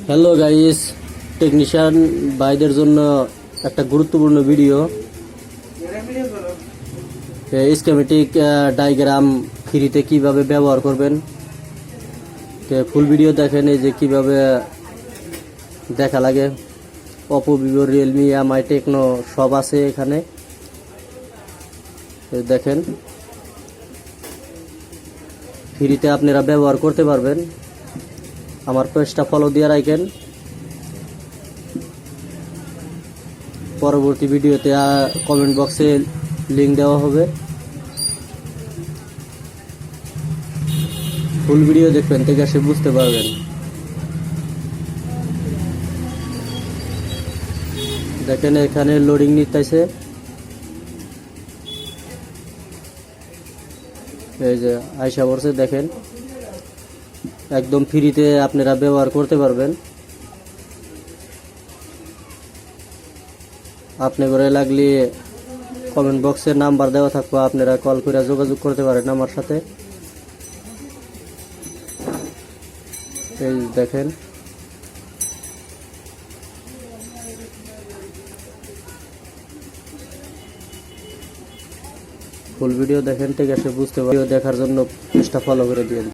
Hello guys, technician ভাইদের জন্য একটা গুরুত্বপূর্ণ ভিডিও। স্কিমেটিক ডায়াগ্রাম ফ্রিতে কিভাবে ব্যবহার করবেন, ফুল ভিডিও দেখেন। এই যে কিভাবে দেখা লাগে। Oppo, Vivo, Realme, Mi, Tecno সব আছে এখানে। দেখেন, ফ্রিতে আপনারা ব্যবহার করতে পারবেন। আমার পেজটা ফলো দিয়ে রাখেন। পরবর্তী ভিডিওতে কমেন্ট বক্সে লিংক দেওয়া হবে। ফুল ভিডিও দেখবেন, থেকে সে বুঝতে পারবেন। দেখেন এখানে লোডিং নিতেছে। এই যে আইসা পড়ছে, দেখেন একদম ফ্রিতে আপনারা ব্যবহার করতে পারবেন। আপনি করে লাগলে কমেন্ট বক্সে নাম্বার দেওয়া থাকবে, আপনারা কল করে যোগাযোগ করতে পারেন আমার সাথে। এই দেখেন, ফুল ভিডিও দেখেন, ঠিক আছে বুঝতে পারবেন। দেখার জন্য পেজটা ফলো করে দিন।